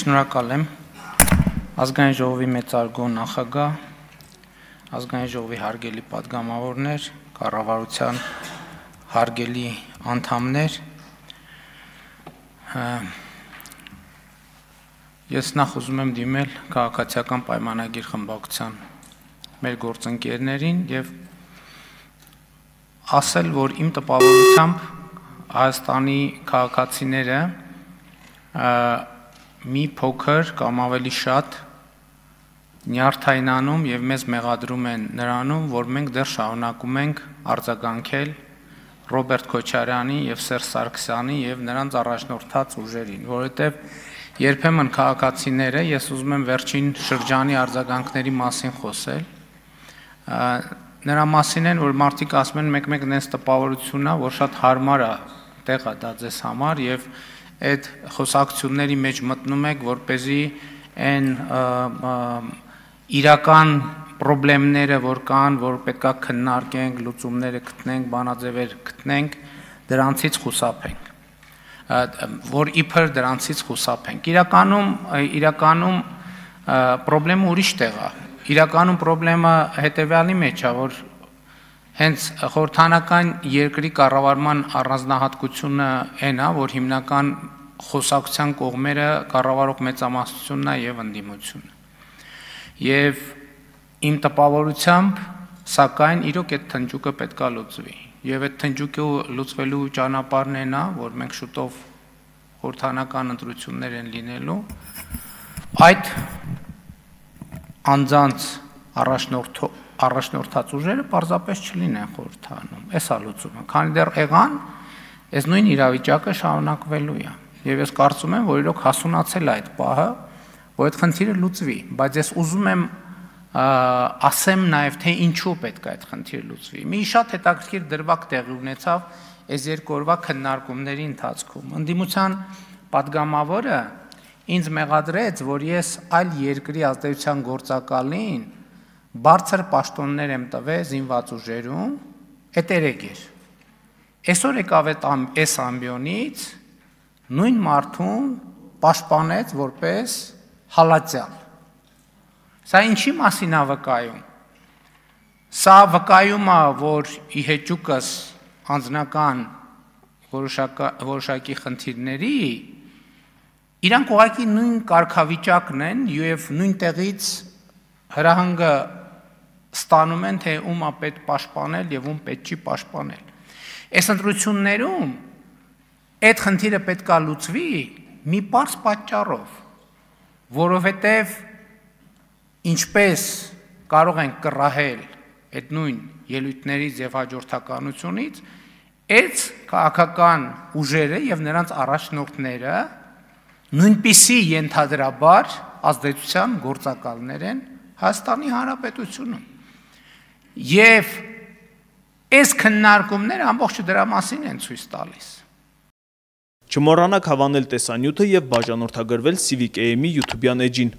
Շնորհակալ եմ ազգային ժողովի մեծարգո նախագահ, ազգային ժողովի հարգելի պատգամավորներ, կառավարության հարգելի անդամներ, ես նախ ուզում եմ դիմել քաղաքացիական պայմանագիր խմբակցության մեր գործընկերներին եւ ասել, որ իմ տպավորությամբ Հայաստանի քաղաքացիները մի փոքր կամ ավելի շատ նյարդայնանում եւ մեզ մեղադրում են նրանում, որ մենք դեռ շարունակում ենք արձագանքել Ռոբերտ Քոչարյանի եւ Սերժ Սարգսյանի եւ նրանց առաջնորդած ուժերին, որովհետեւ երբեմն քաղաքացիները, ես ուզում եմ վերջին շրջանի արձագանքների մասին խոսել, նրա մասին են, որ մարդիկ ասում են մեկ-մեկ նենց տպավորություն է, որ շատ հարմար է տեղ է դա ձեզ համար եւ այդ խոսակցությունների մեջ մտնում եք, որպեսզի այն իրական խնդիրները, որ կան, որ պետքա քննարկենք, լուծումները գտնենք, բանաձևեր գտնենք, դրանցից խուսափենք, որ իբր դրանցից խուսափենք։ Իրականում խնդրեմը ուրիշ տեղ է։ Իրականում խնդրեմը հետեւյալի մեջ է, որ հենց խորհրդանական երկրի կառավարման առանձնահատկությունը այն է, որ հիմնական խոսակցության կողմերը կառավարող մեծամասնությունն է եւ ընդդիմությունը։ Եվ իմ տպավորությամբ, սակայն իրոք այդ թնջուկը պետքա լուծվի։ Եվ այդ թնջուկը լուծվելու ճանապարհն այն է, որ մենք շուտով խորհրդանական ընտրություններ են լինելու։ Այդ անձանց առաջնորդած ուժերը պարզապես չլինեն խորհրդանում, այս է լուծումը, քանի դեռ եղան, այս նույն իրավիճակը շարունակվելու է, եւ ես կարծում եմ, որ իրոք հասունացել է այդ պահը, որ այդ խնդիրը լուծվի, բայց ես ուզում եմ ասեմ նաեւ, թե ինչու պետք է այդ խնդիրը լուծվի։ Մի շատ հետաքրքիր դրվագ տեղի ունեցավ այս երկու օրվա քննարկումների ընթացքում։ Ընդդիմության պատգամավորը ինձ մեղադրեց, որ ես այլ երկրի ազդեցության գործակալին բարձր պաշտոններ եմ տվել զինված ուժերում, այդ երեգեր։ Այսօր եկավ այս ամբիոնից նույն մարդուն պաշտպանեց որպես հալածյալ։ Սա ինչի մասին է վկայում։ Սա վկայում է, որ ի հեճուկս անձնական որոշակի խնդիրների իրանք ուղղակի նույն կարգավիճակն են եւ նույն տեղից հրահանգը ստանում են, թե ում է պետք պաշտպանել եւ ում պետք չի պաշտպանել։ Այս ընտրություններում այդ խնդիրը պետքա լուծվի մի պարզ պատճառով, որովհետեւ ինչպես կարող են կռահել այդ նույն ելույթներից եւ հաջորդականությունից, այդ քաղաքական ուժերը եւ նրանց առաջնորդները նույնպիսի ենթադրաբար ազդեցության գործակալներ են Հայաստանի Հանրապետությունում։ Եվ այս քննարկումները ամբողջը դրա մասին են ցույց տալիս։ Չմոռանաք հավանել տեսանյութը եւ բաժանորդագրվել Civic AM-ի YouTube-յան էջին։